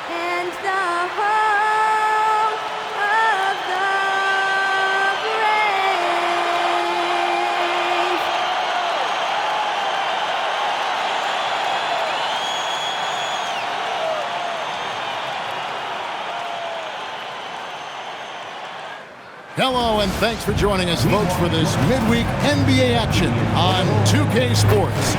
and the home of the brave. Hello, and thanks for joining us, folks, for this midweek NBA action on 2K Sports.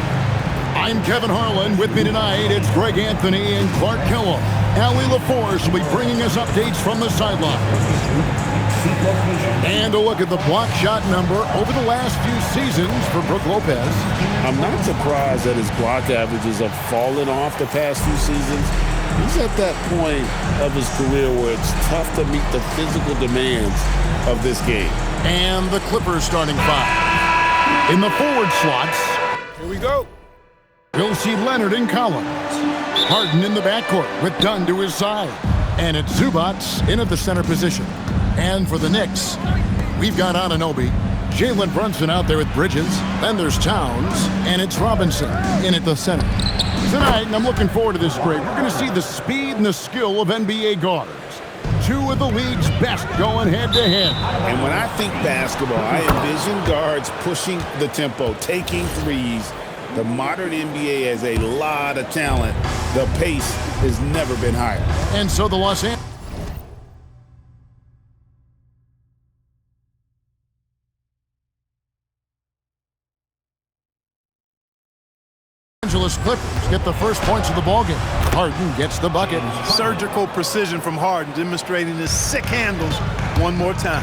I'm Kevin Harlan. With me tonight, it's Greg Anthony and Clark Kellogg. Allie LaForce will be bringing us updates from the sideline. And a look at the block shot number over the last few seasons for Brook Lopez. I'm not surprised that his block averages have fallen off the past few seasons. He's at that point of his career where it's tough to meet the physical demands of this game. And the Clippers starting five. In the forward slots, Here we go. we'll see Leonard and Collins. Harden in the backcourt with Dunn to his side. And it's Zubats in at the center position. And for the Knicks, we've got Anunoby, Jalen Brunson out there with Bridges. Then there's Towns, and it's Robinson in at the center. Tonight, and I'm looking forward to this break, we're going to see the speed and the skill of NBA guards. Two of the league's best going head-to-head. And when I think basketball, I envision guards pushing the tempo, taking threes. The modern NBA has a lot of talent. The pace has never been higher. And so the Los Angeles Clippers get the first points of the ballgame. Harden gets the bucket. Surgical precision from Harden, demonstrating his sick handles one more time.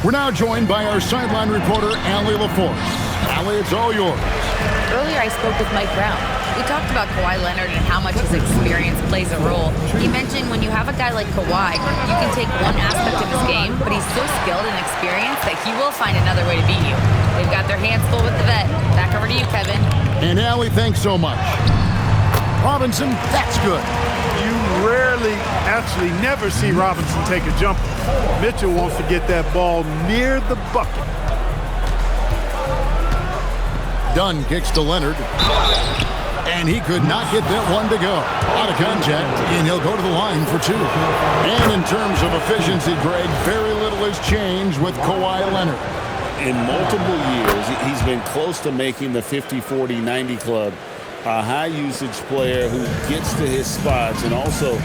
We're now joined by our sideline reporter, Allie LaForce. Allie, it's all yours. Earlier, I spoke with Mike Brown. We talked about Kawhi Leonard and how much his experience plays a role. He mentioned when you have a guy like Kawhi, you can take one aspect of his game, but he's so skilled and experienced that he will find another way to beat you. They've got their hands full with the vet. Back over to you, Kevin. And Allie, thanks so much. Robinson, that's good. You rarely, actually never see Robinson take a jumper. Mitchell wants to get that ball near the bucket. Dunn kicks to Leonard. And he could not get that one to go. Out of contact, and he'll go to the line for two. And in terms of efficiency, Greg, very little has changed with Kawhi Leonard. In multiple years, he's been close to making the 50-40-90 club. A high-usage player who gets to his spots and also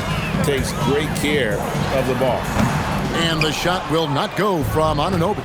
takes great care of the ball. And the shot will not go from Anunoby.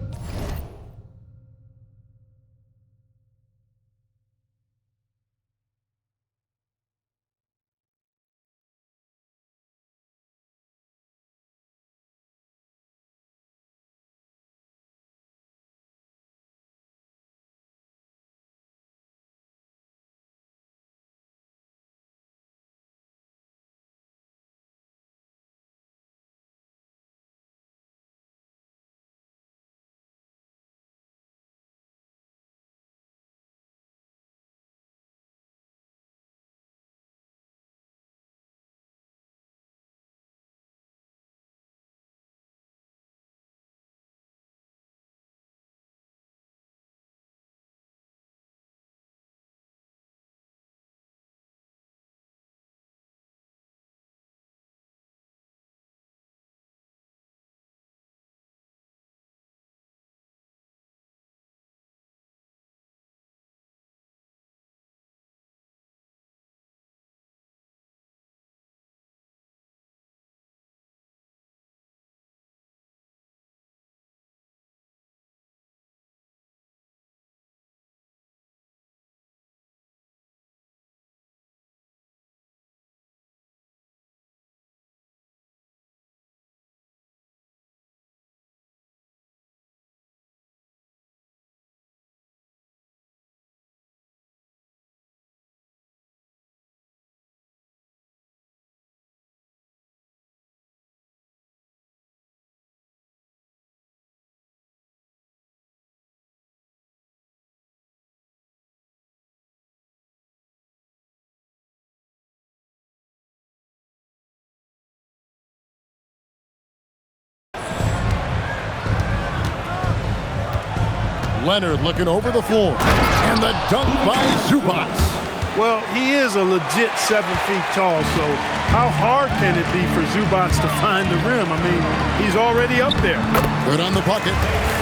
Leonard looking over the floor. And the dunk by Zubats. Well, he is a legit 7 feet tall, so how hard can it be for Zubats to find the rim? I mean, he's already up there. Good on the bucket.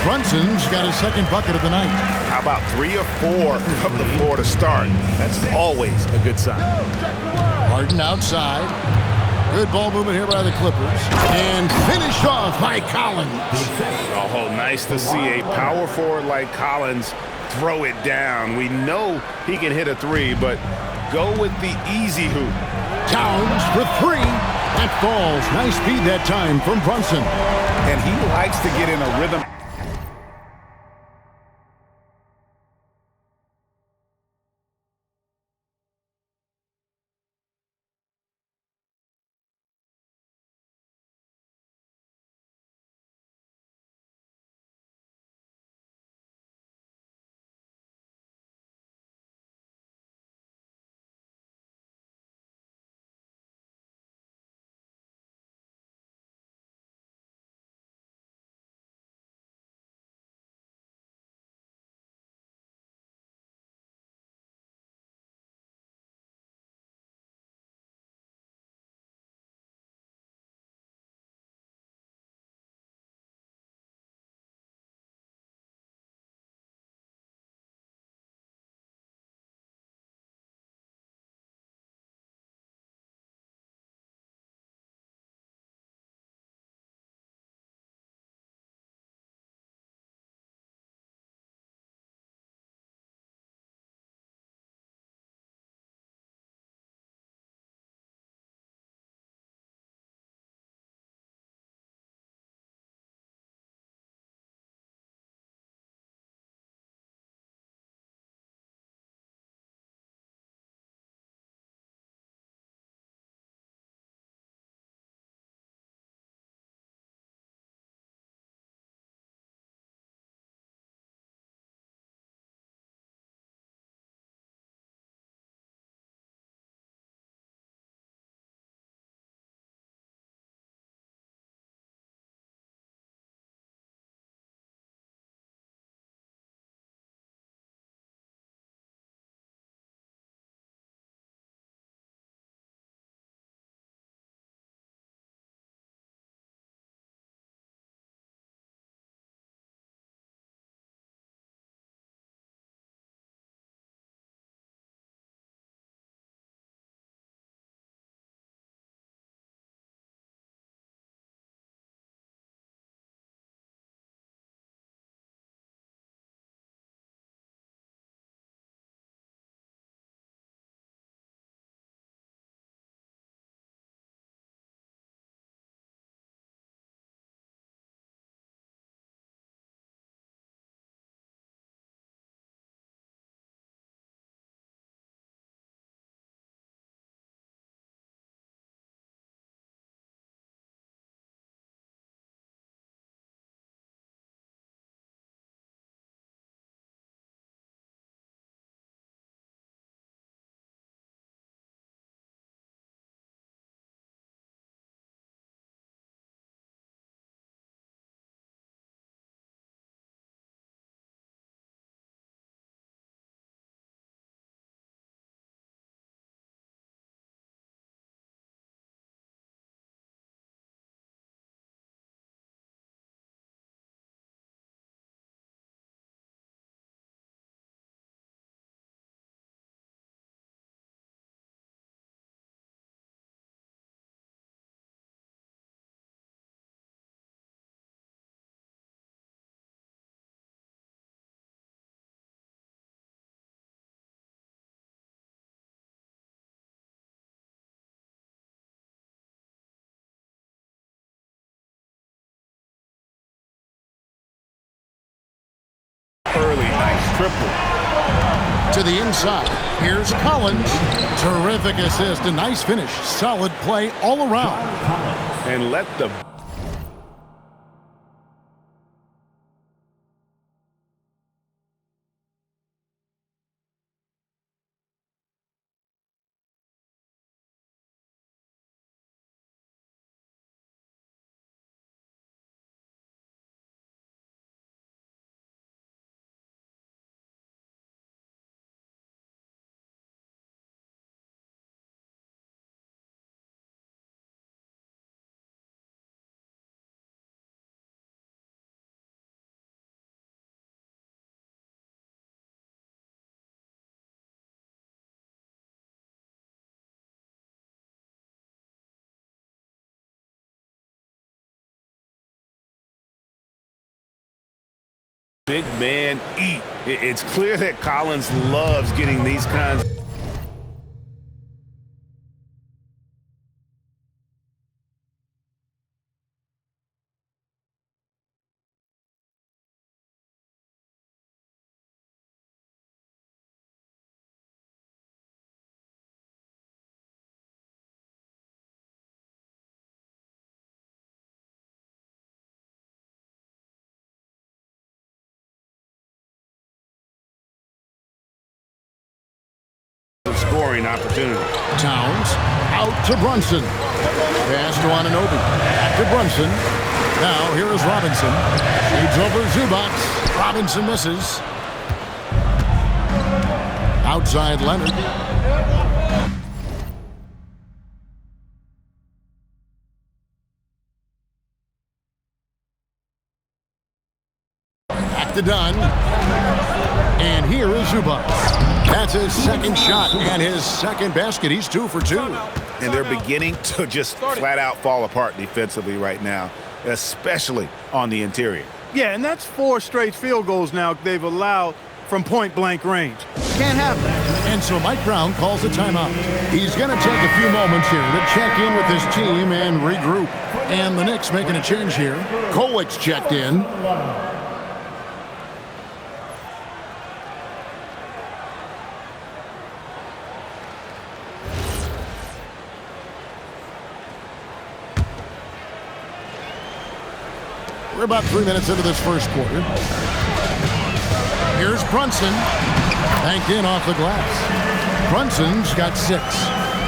Brunson's got his second bucket of the night. How about 3 or 4 from the floor to start? That's always a good sign. Harden outside. Good ball movement here by the Clippers. And finished off by Collins. Oh, nice to see a power forward like Collins throw it down. We know he can hit a 3, but go with the easy hoop. Towns for 3. That falls. Nice speed that time from Brunson. And he likes to get in a rhythm. Early, nice triple. To the inside. Here's Collins. Terrific assist. A nice finish. Solid play all around. And let the Big man eat. It's clear that Collins loves getting these kinds. Scoring opportunity. Towns out to Brunson. Pass to Anunoby. Back to Brunson. Now here is Robinson. Shades over Zubac. Robinson misses. Outside Leonard. Back to Dunn. And here is Zubac. That's his second shot and his second basket. He's 2 for 2. And they're beginning to just flat out fall apart defensively right now, especially on the interior. Yeah, and that's 4 straight field goals now they've allowed from point-blank range. Can't happen. And so Mike Brown calls a timeout. He's going to take a few moments here to check in with his team and regroup. And the Knicks making a change here. Kolic's checked in. We're about 3 minutes into this first quarter. Here's Brunson. Banked in off the glass. Brunson's got 6.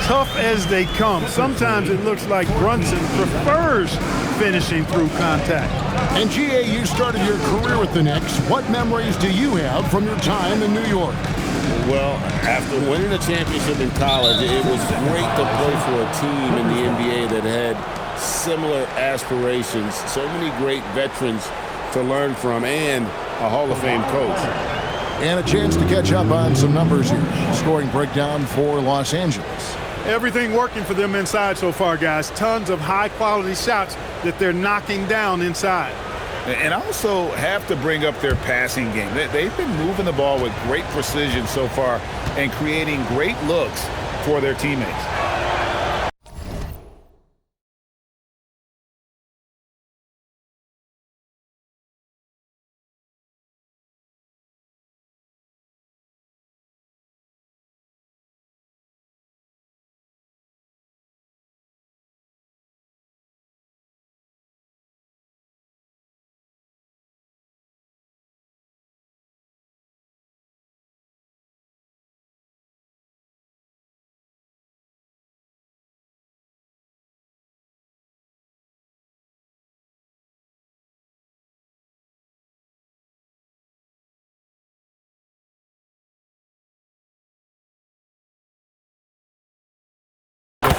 Tough as they come. Sometimes it looks like Brunson prefers finishing through contact. And G.A., you started your career with the Knicks. What memories do you have from your time in New York? Well, after winning a championship in college, it was great to play for a team in the NBA that had similar aspirations, so many great veterans to learn from, and a Hall of Fame coach. And a chance to catch up on some numbers here. Scoring breakdown for Los Angeles. Everything working for them inside so far, guys. Tons of high-quality shots that they're knocking down inside. And also have to bring up their passing game. They've been moving the ball with great precision so far and creating great looks for their teammates.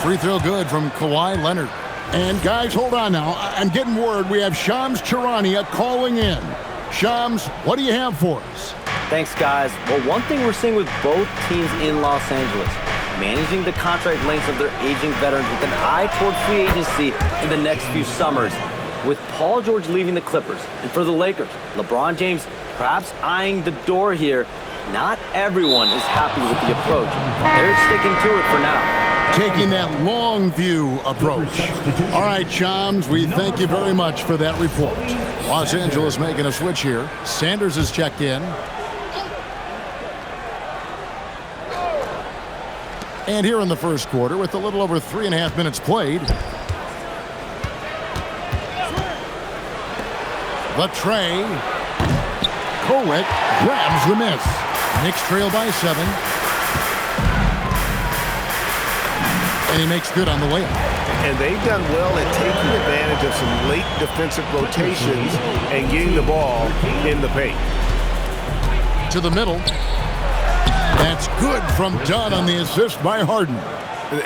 Free throw good from Kawhi Leonard. And guys, hold on now. I'm getting word we have Shams Charania calling in. Shams, what do you have for us? Thanks, guys. Well, one thing we're seeing with both teams in Los Angeles, managing the contract lengths of their aging veterans with an eye toward free agency in the next few summers. With Paul George leaving the Clippers, and for the Lakers, LeBron James perhaps eyeing the door here, not everyone is happy with the approach. They're sticking to it for now. Taking that long view approach. All right, Shams, we thank you very much for that report. Los Angeles making a switch here. Sanders is checked in. And here in the first quarter, with a little over 3.5 minutes played, the tray. Kolick grabs the miss. Knicks trail by 7. And he makes good on the layup. And they've done well at taking advantage of some late defensive rotations and getting the ball in the paint. To the middle. That's good from Dunn on the assist by Harden.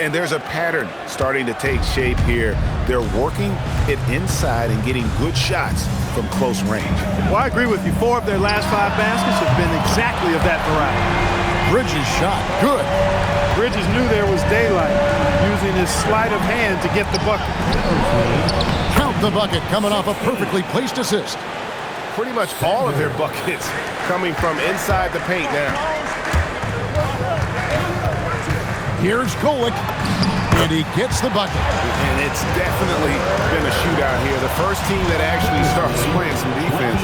And there's a pattern starting to take shape here. They're working it inside and getting good shots from close range. Well, I agree with you. 4 of their last 5 baskets have been exactly of that variety. Bridges shot. Good. Bridges knew there was daylight, using his sleight of hand to get the bucket. Count the bucket coming off a perfectly placed assist. pretty much all of their buckets coming from inside the paint now. Here's Kolek, and he gets the bucket. And it's definitely been a shootout here. The first team that actually starts playing some defense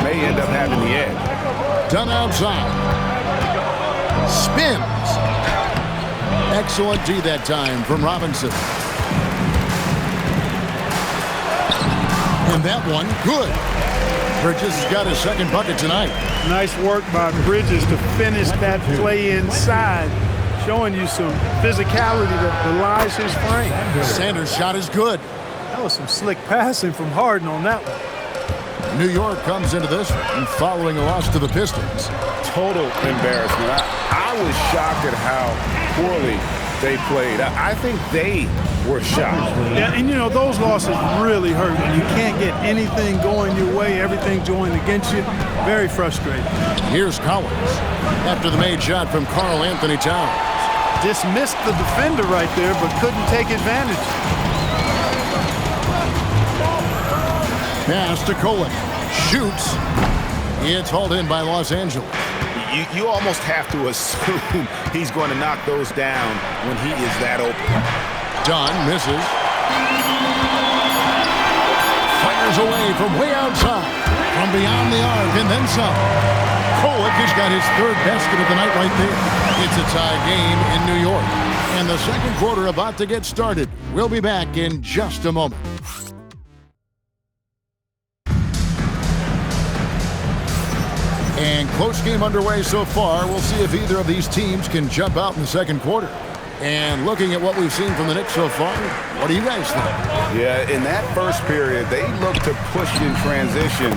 may end up having the edge. Done outside. Spins. Excellent D that time from Robinson. And that one, good. Bridges has got his second bucket tonight. Nice work by Bridges to finish that play inside, showing you some physicality that belies his frame. Sanders' shot is good. That was some slick passing from Harden on that one. New York comes into this one following a loss to the Pistons. Total embarrassment. I was shocked at how poorly they played. I think they were shocked. Yeah, and you know, those losses really hurt when you can't get anything going your way, everything going against you. Very frustrating. Here's Collins after the made shot from Karl Anthony Towns. Dismissed the defender right there, but couldn't take advantage. Pass to Kolek. Shoots. It's hauled in by Los Angeles. You almost have to assume he's going to knock those down when he is that open. Dunn misses. Fires away from way outside. From beyond the arc and then some. Kolek has got his third basket of the night right there. It's a tie game in New York. And the second quarter about to get started. We'll be back in just a moment. And close game underway so far. We'll see if either of these teams can jump out in the second quarter. And looking at what we've seen from the Knicks so far, what do you guys think? Yeah, in that first period, they looked to push in transition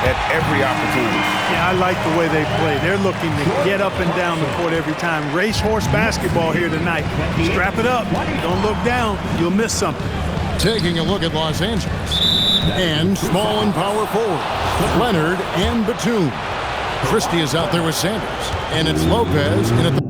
at every opportunity. Yeah, I like the way they play. They're looking to get up and down the court every time. Racehorse basketball here tonight. Strap it up. Don't look down. You'll miss something. Taking a look at Los Angeles. And small and power forward. Leonard and Batum. Christie is out there with Sanders. And it's Lopez in at the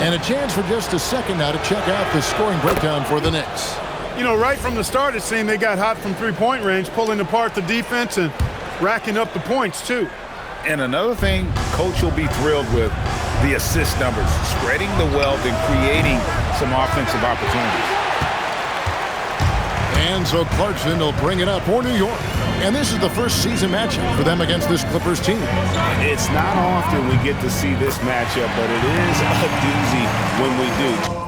and a chance for just a second now to check out the scoring breakdown for the Knicks. You know, right from the start, it seemed they got hot from three-point range, pulling apart the defense and racking up the points, too. And another thing Coach will be thrilled with, the assist numbers, spreading the wealth and creating some offensive opportunities. And so Clarkson will bring it up for New York. And this is the first season matchup for them against this Clippers team. It's not often we get to see this matchup, but it is a doozy when we do.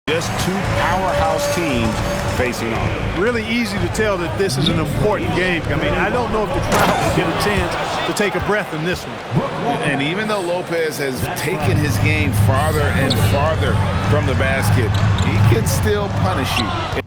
Just two powerhouse teams facing off. Really easy to tell that this is an important game. I mean, I don't know if the crowd will get a chance to take a breath in this one. And even though Lopez has taken his game farther and farther from the basket, he can still punish you.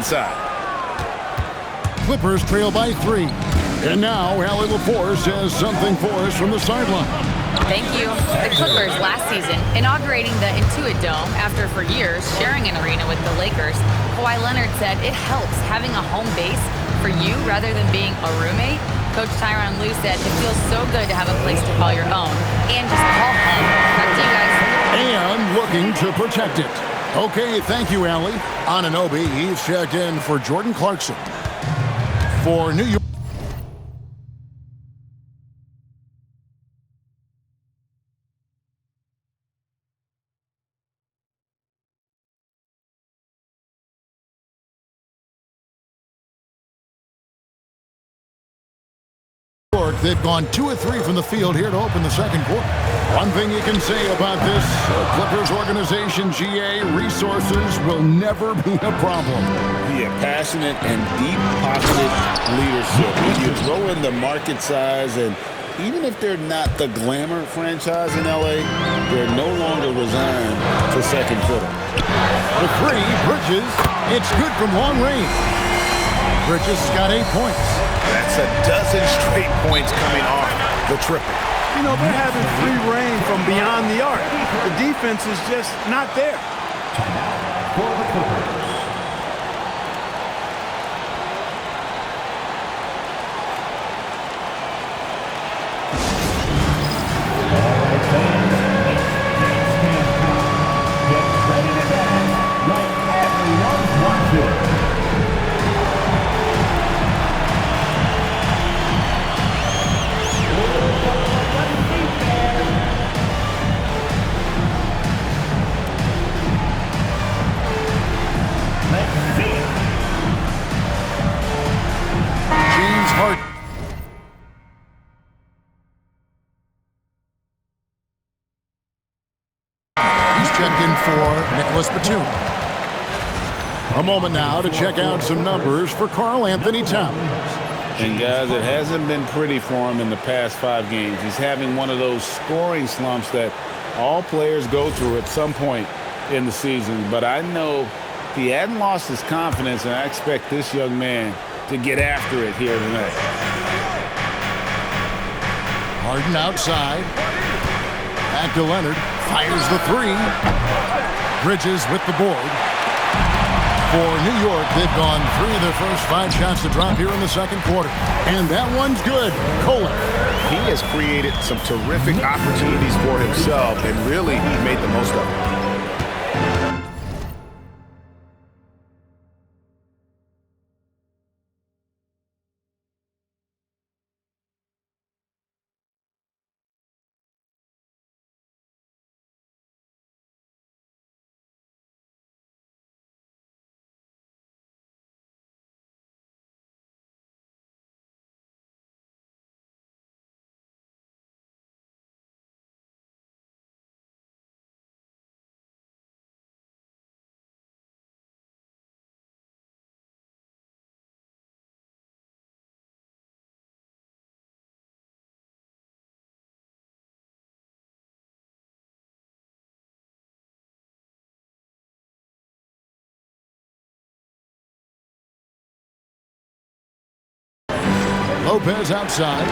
inside. Clippers trail by 3. And now Allie LaForce has something for us from the sideline. Thank you. The Clippers last season inaugurating the Intuit Dome after for years sharing an arena with the Lakers. Kawhi Leonard said it helps having a home base for you rather than being a roommate. Coach Tyronn Lue said it feels so good to have a place to call your own and just call home. Back to you guys. And looking to protect it. Okay, thank you, Allie. Anunoby, he's checked in for Jordan Clarkson. For New York. They've gone 2 of 3 from the field here to open the second quarter. One thing you can say about this Clippers organization, GA, resources will never be a problem. Yeah, passionate and deep-pocketed leadership. When you throw in the market size, and even if they're not the glamour franchise in LA, they're no longer resigned to second fiddle. The 3, Bridges, it's good from long range. Bridges has got 8 points. That's a dozen straight points coming off the triple. You know, they're having free reign from beyond the arc. The defense is just not there. For the Clippers. Get ready to dance like everyone's watching. James Harden. He's checked in for Nicholas Batum. A moment now to check out some numbers for Karl Anthony Towns. And guys, it hasn't been pretty for him in the past 5 games. He's having one of those scoring slumps that all players go through at some point in the season. But I know he hadn't lost his confidence, and I expect this young man to get after it here tonight. Harden outside. Back to Leonard. Fires the 3. Bridges with the board. For New York, they've gone 3 of their first 5 shots to drop here in the second quarter. And that one's good. Kohler. He has created some terrific opportunities for himself, and really made the most of it. Lopez outside.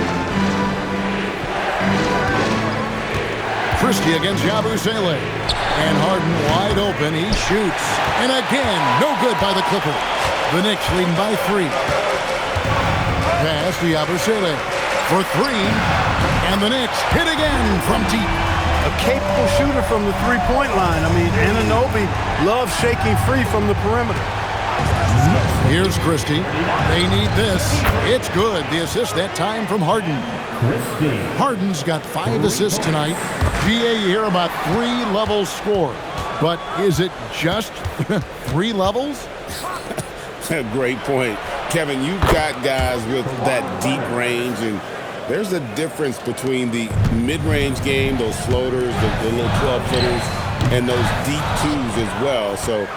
Frisky against Yabusele. And Harden wide open. He shoots. And again, no good by the Clippers. The Knicks leading by 3. Pass to Yabusele for 3. And the Knicks hit again from deep. A capable shooter from the three-point line. I mean, Anunoby loves shaking free from the perimeter. Here's Christie. They need this. It's good. The assist that time from Harden. Harden's got 5 assists tonight. GA, you hear about 3 levels scored. But is it just 3 levels? Great point. Kevin, you've got guys with that deep range, and there's a difference between the mid-range game, those floaters, the little 12-footers, and those deep 2s as well. So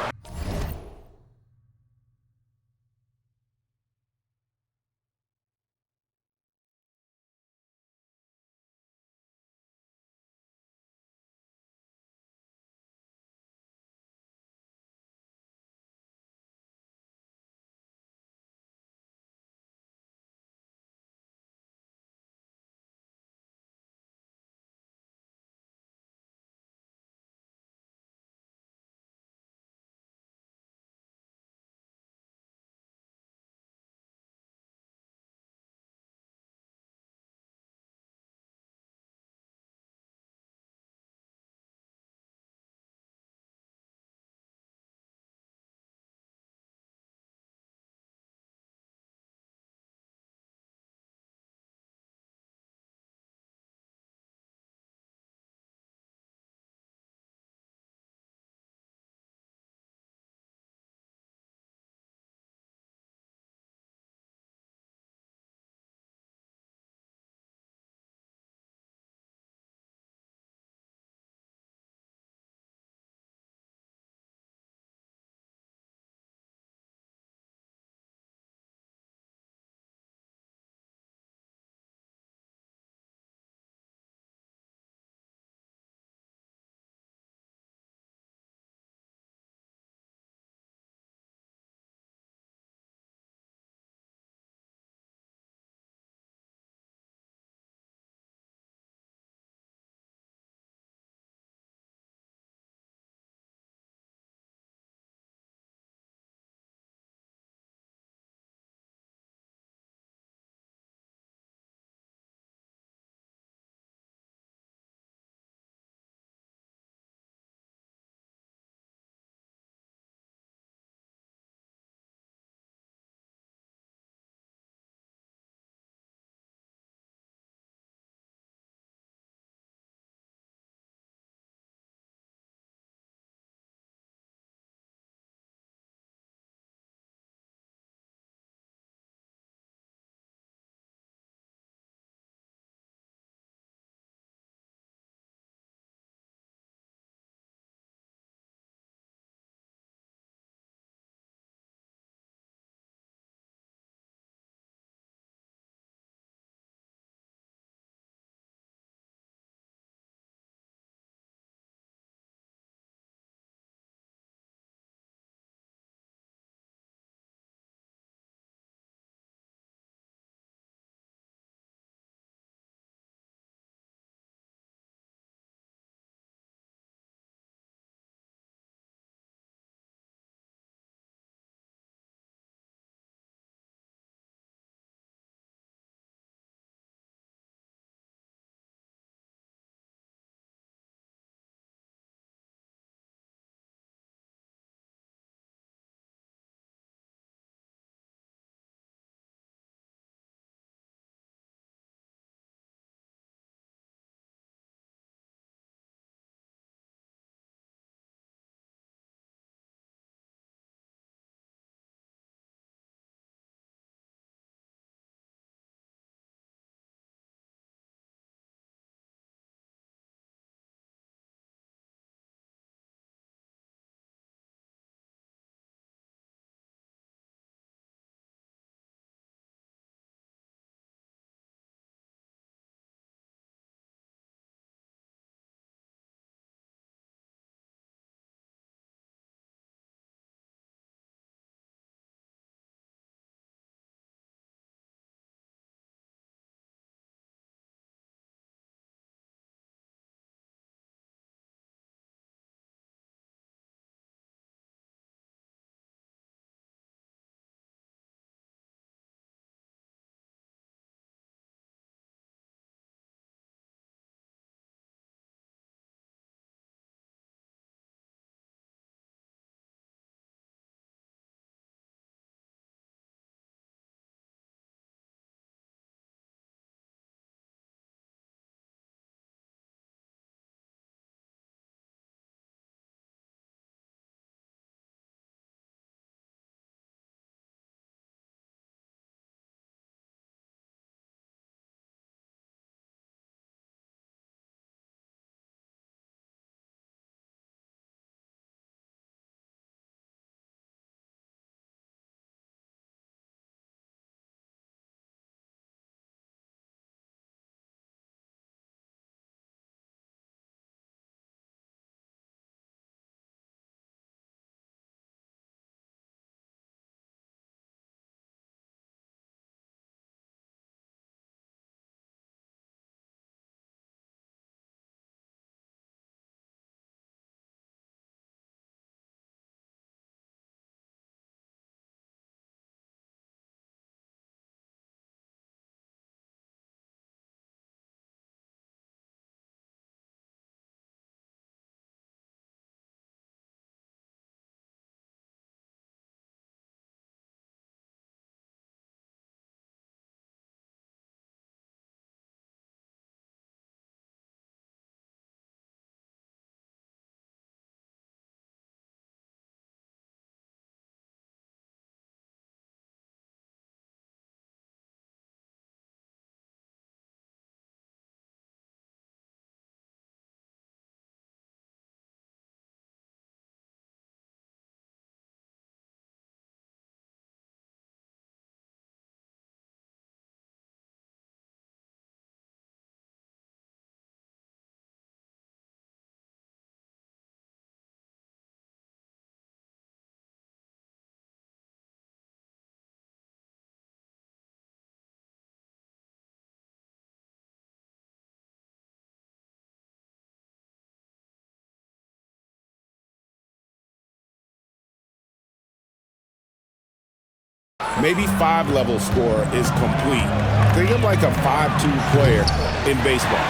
maybe 5-level scorer is complete. Think of like a 5-2 player in baseball.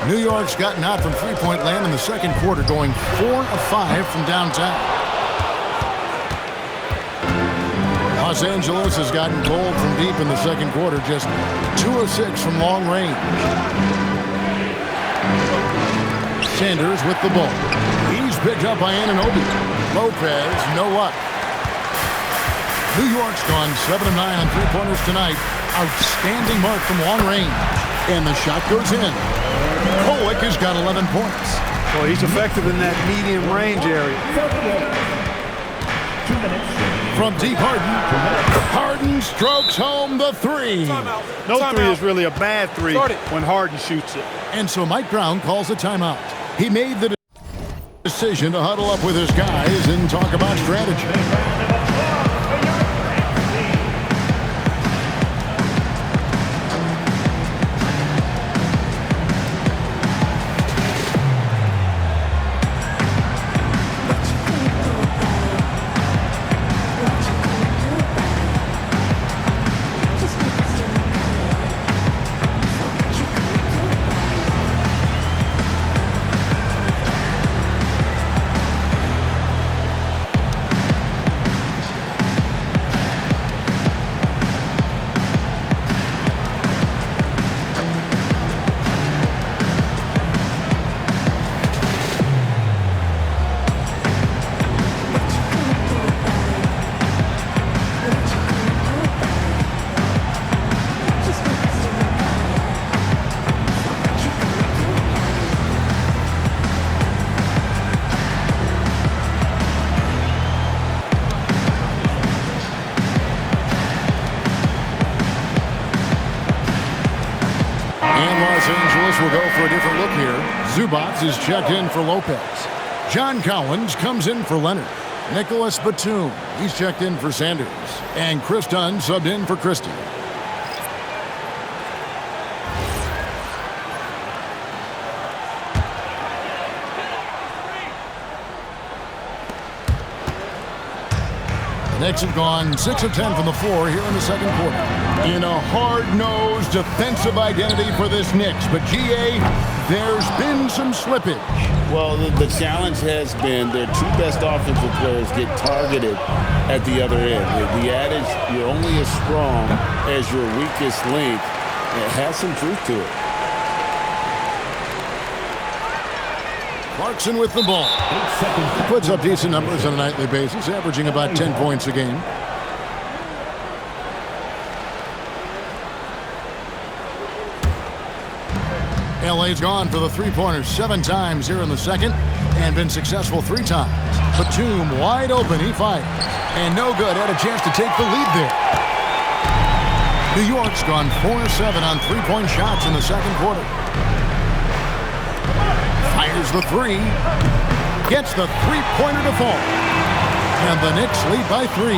New York's gotten out from three-point land in the second quarter, going 4 of 5 from downtown. Los Angeles has gotten cold from deep in the second quarter, just 2 of 6 from long range. Sanders with the ball. He's picked up by Anunoby. Lopez, no luck. New York's gone 7 of 9 on three-pointers tonight. Outstanding mark from long range. And the shot goes in. Kolek has got 11 points. Well, he's effective in that medium range area. 2 minutes. From deep, Harden strokes home the three. No three is really a bad three when Harden shoots it. And so Mike Brown calls a timeout. He made the decision to huddle up with his guys and talk about strategy. Will go for a different look here. Zubac is checked in for Lopez. John Collins comes in for Leonard. Nicholas Batum, he's checked in for Sanders. And Chris Dunn subbed in for Christie. The Knicks have gone 6 of 10 from the floor here in the second quarter. In a hard-nosed defensive identity for this Knicks. But, G.A., there's been some slippage. Well, the challenge has been their 2 best offensive players get targeted at the other end. The adage, you're only as strong as your weakest link, it has some truth to it. Clarkson with the ball. He puts up decent numbers on a nightly basis, averaging about 10 points a game. LA's gone for the three-pointers 7 times here in the second and been successful 3 times. Batum wide open, he fires. And no good, had a chance to take the lead there. New York's gone 4 of 7 on three-point shots in the second quarter. Fires the 3. Gets the three-pointer to fall. And the Knicks lead by 3.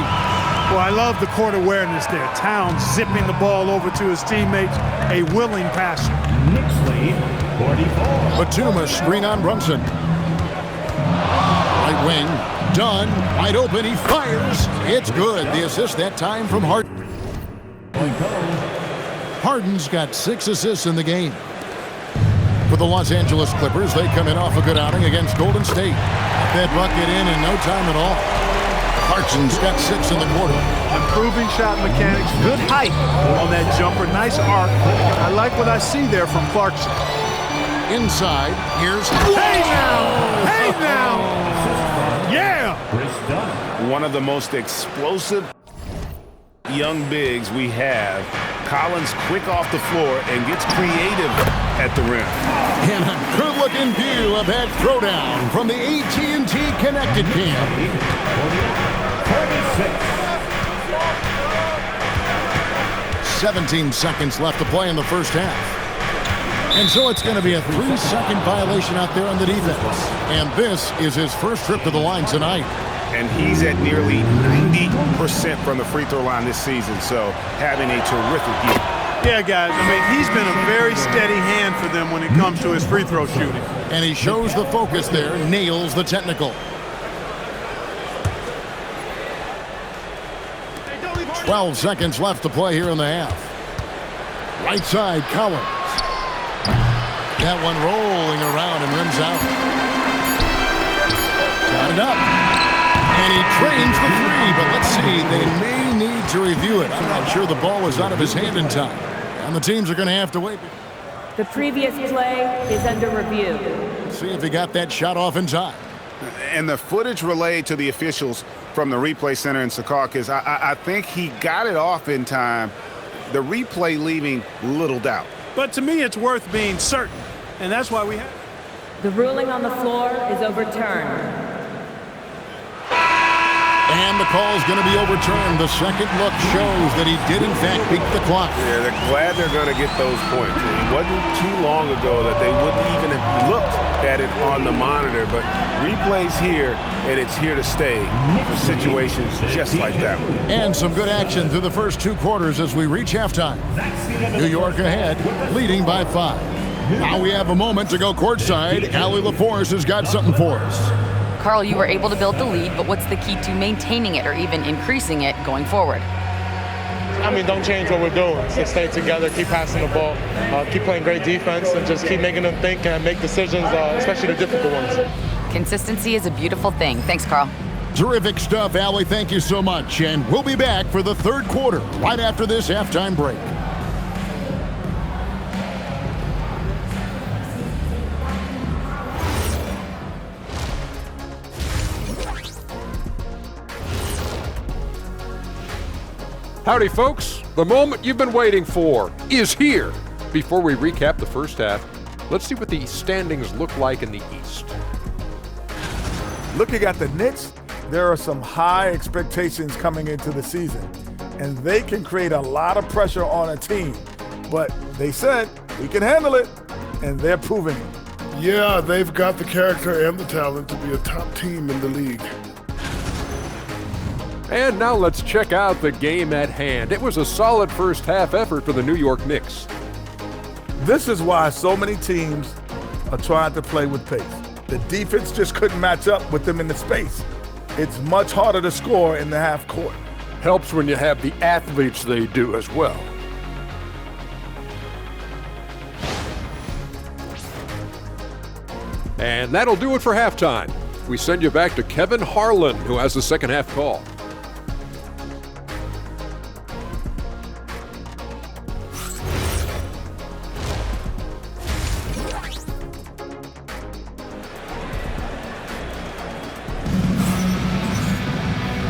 Well, I love the court awareness there. Towns zipping the ball over to his teammates, a willing passer. Knicks lead 44. Batum a screen on Brunson. Right wing, Dunn, wide open, he fires. It's good. The assist that time from Harden. Harden's got 6 assists in the game. For the Los Angeles Clippers, they come in off a good outing against Golden State. That bucket in no time at all. Clarkson's got 6 in the quarter. Improving shot mechanics, good height on that jumper, nice arc. I like what I see there from Clarkson. Inside, here's... Hey now! Hey now! Yeah! One of the most explosive young bigs we have. Collins quick off the floor and gets creative at the rim. And a good-looking view of that throwdown from the AT&T Connected Camp. 17 seconds left to play in the first half. And so it's going to be a 3-second violation out there on the defense. And this is his first trip to the line tonight. And he's at nearly 90% from the free throw line this season, so having a terrific year. Yeah, guys, I mean, he's been a very steady hand for them when it comes to his free throw shooting. And he shows the focus there, nails the technical. 12 seconds left to play here in the half. Right side, Collins. That one rolling around and rims out. Got it up. And he trains the three, but let's see. They may need to review it. I'm not sure the ball was out of his hand in time. And the teams are going to have to wait. The previous play is under review. See if he got that shot off in time. And the footage relayed to the officials from the replay center in Secaucus, I think he got it off in time. The replay leaving little doubt. But to me, it's worth being certain, and that's why we have it. The ruling on the floor is overturned. And the call is going to be overturned. The second look shows that he did, in fact, beat the clock. Yeah, they're glad they're going to get those points. It wasn't too long ago that they wouldn't even have looked at it on the monitor, but replays here, and it's here to stay for situations just like that one. And some good action through the first two quarters as we reach halftime. New York ahead, leading by 5. Now we have a moment to go courtside. Allie LaForce has got something for us. Carl, you were able to build the lead, but what's the key to maintaining it or even increasing it going forward? I mean, don't change what we're doing. So stay together, keep passing the ball, keep playing great defense, and just keep making them think and make decisions, especially the difficult ones. Consistency is a beautiful thing. Thanks, Carl. Terrific stuff, Allie. Thank you so much. And we'll be back for the third quarter right after this halftime break. Howdy, folks. The moment you've been waiting for is here. Before we recap the first half, let's see what the standings look like in the East. Looking at the Knicks, there are some high expectations coming into the season, and they can create a lot of pressure on a team. But they said, we can handle it, and they're proving it. Yeah, they've got the character and the talent to be a top team in the league. And now let's check out the game at hand. It was a solid first half effort for the New York Knicks. This is why so many teams are trying to play with pace. The defense just couldn't match up with them in the space. It's much harder to score in the half court. Helps when you have the athletes they do as well. And that'll do it for halftime. We send you back to Kevin Harlan, who has the second half call.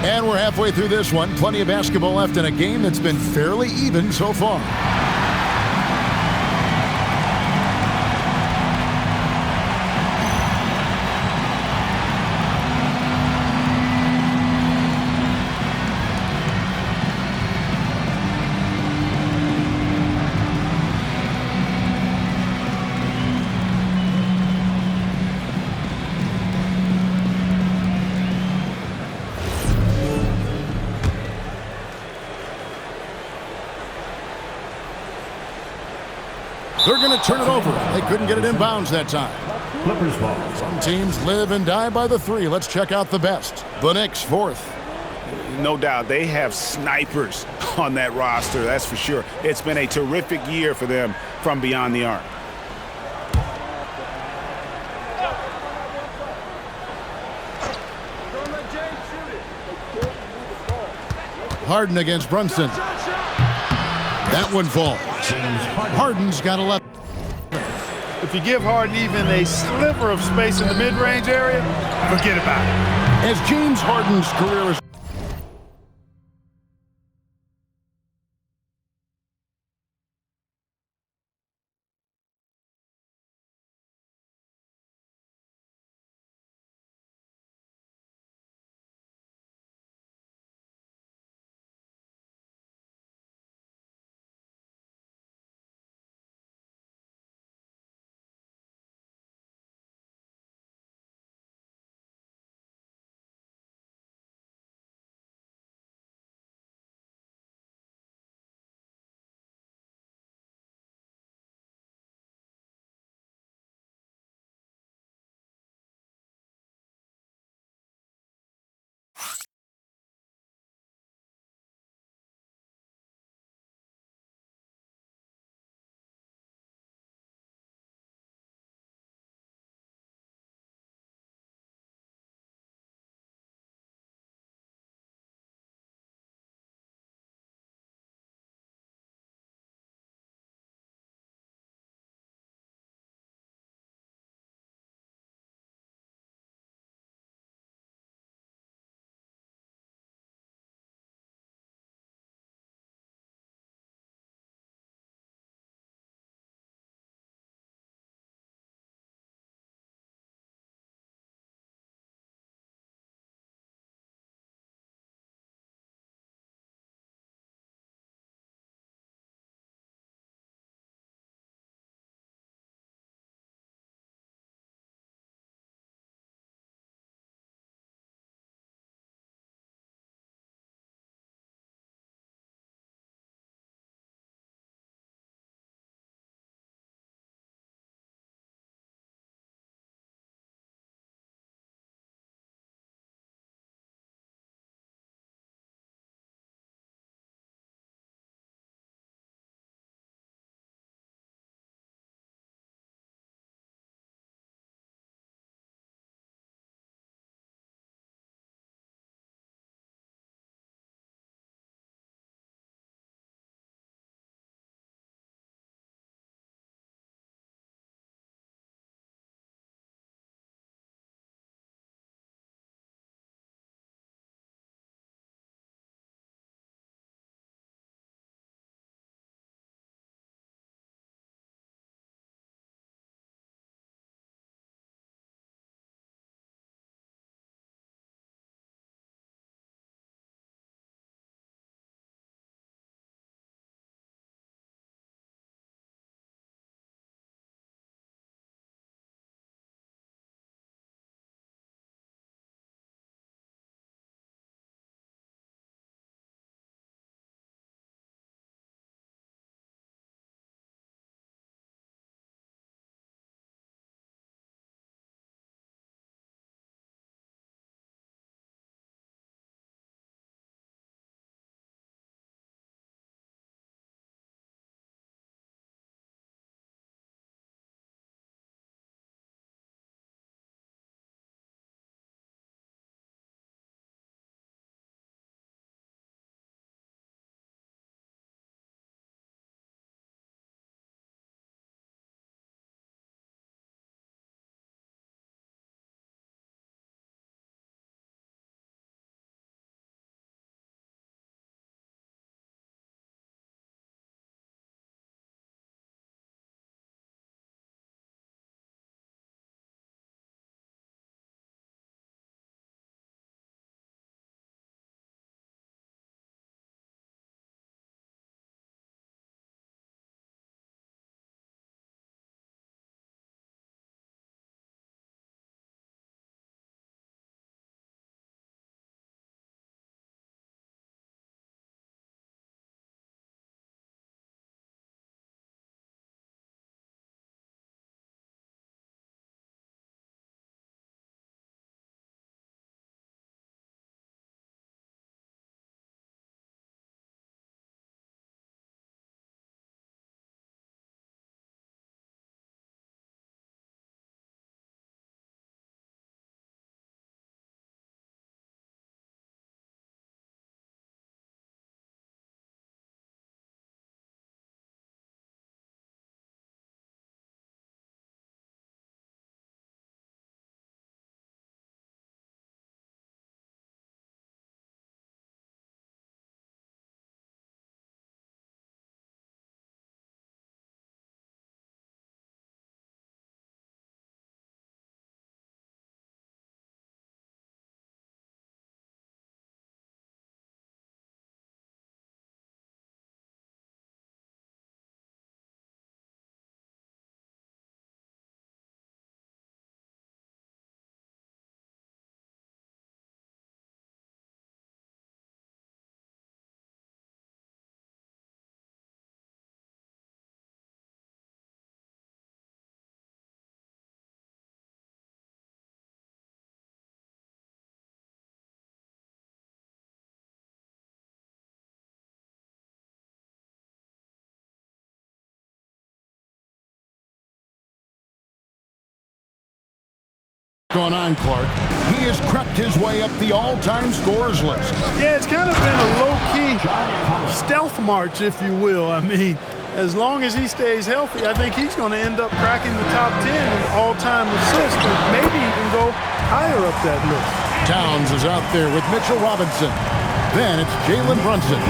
And we're halfway through this one. Plenty of basketball left in a game that's been fairly even so far. They're going to turn it over. They couldn't get it in bounds that time. Clippers ball. Some teams live and die by the three. Let's check out the best. The Knicks, fourth. No doubt, they have snipers on that roster, that's for sure. It's been a terrific year for them from beyond the arc. Harden against Brunson. That one falls. Harden's got 11. If you give Harden even a sliver of space in the mid-range area, forget about it. As James Harden's career is Going on, Clark. He has crept his way up the all-time scorers list. Yeah, it's kind of been a low-key stealth march, if you will. I mean, as long as he stays healthy, I think he's going to end up cracking the top 10 in all-time assists and maybe even go higher up that list. Towns is out there with Mitchell Robinson. Then it's Jalen Brunson.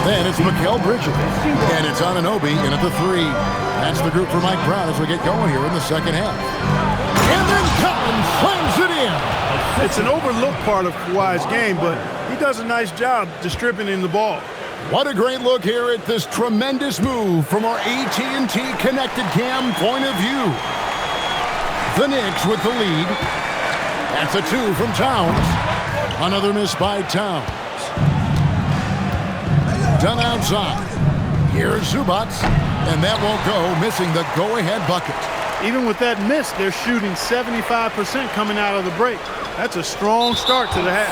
Then it's Mikal Bridges. And it's Anunoby in at the 3. That's the group for Mike Brown as we get going here in the second half. And then Collins slams it in. It's an overlooked part of Kawhi's game, but he does a nice job distributing the ball. What a great look here at this tremendous move from our AT&T Connected Cam point of view. The Knicks with the lead. That's a 2 from Towns. Another miss by Towns. Done outside. Here's Zubac, and that won't go, missing the go-ahead bucket. Even with that miss, they're shooting 75% coming out of the break. That's a strong start to the half.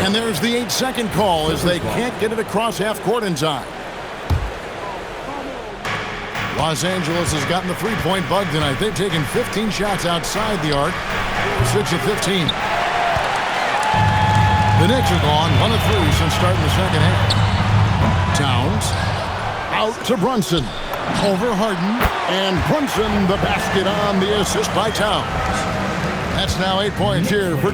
And there's the 8-second call as they can't get it across half court in time. Los Angeles has gotten the three-point bug tonight. They've taken 15 shots outside the arc. 6 of 15. The Knicks are gone 1 of 3 since starting the second half. Towns out to Brunson. Over Harden. And Brunson the basket on the assist by Towns. That's now 8 points here for...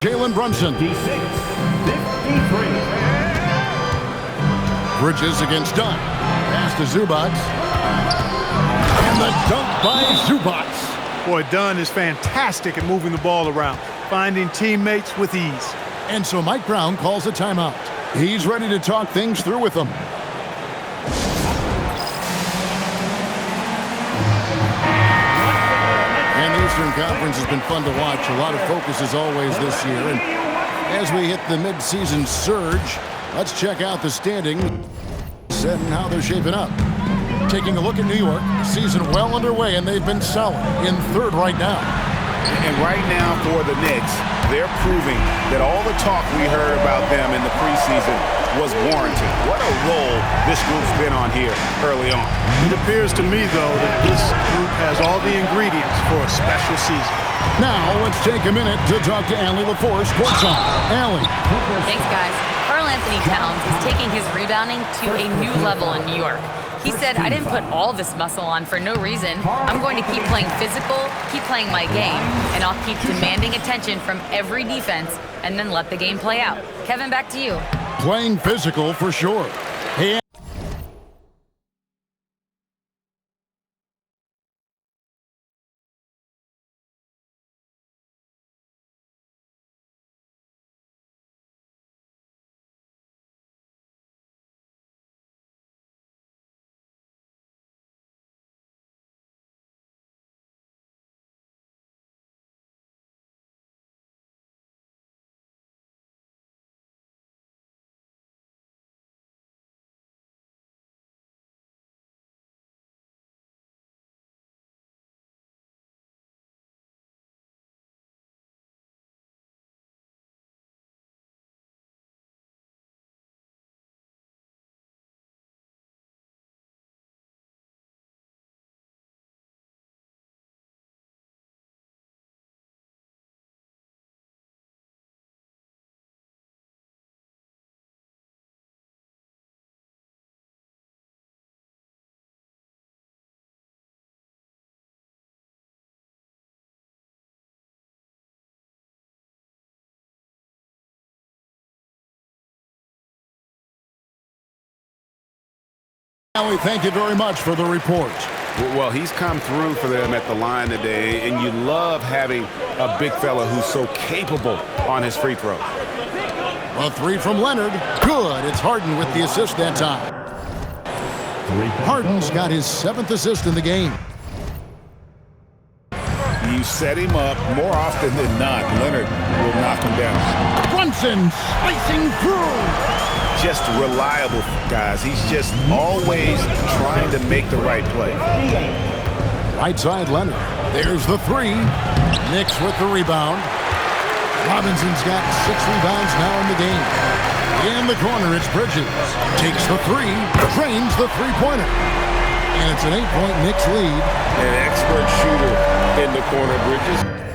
Jalen Brunson. 56, 53. Bridges against Dunn. Pass to Zubac. And the dunk by Zubac. Boy, Dunn is fantastic at moving the ball around, finding teammates with ease. And so Mike Brown calls a timeout. He's ready to talk things through with them. And the Eastern Conference has been fun to watch. A lot of focus as always this year. And as we hit the mid-season surge, let's check out the standings and how they're shaping up. Taking a look at New York, season well underway, and they've been solid in third right now. And right now for the Knicks, they're proving that all the talk we heard about them in the preseason was warranted. What a role this group's been on here early on. It appears to me, though, that this group has all the ingredients for a special season. Now, let's take a minute to talk to Allie LaForce, courtside. Allie. Thanks, guys. Karl Anthony Towns is taking his rebounding to a new level in New York. He said, I didn't put all this muscle on for no reason. I'm going to keep playing physical, keep playing my game, and I'll keep demanding attention from every defense and then let the game play out. Kevin, back to you. Playing physical for sure. Hey, Howie, thank you very much for the report. Well, he's come through for them at the line today, and you love having a big fella who's so capable on his free throw. A three from Leonard. Good. It's Harden with the assist that time. Harden's got his 7th assist in the game. You set him up more often than not. Leonard will knock him down. Brunson slicing through. Just reliable, guys. He's just always trying to make the right play. Right side, Leonard. There's the three. Knicks with the rebound. Robinson's got 6 rebounds now in the game. In the corner, it's Bridges. Takes the three, drains the three-pointer. And it's an 8-point Knicks lead. An expert shooter in the corner, Bridges.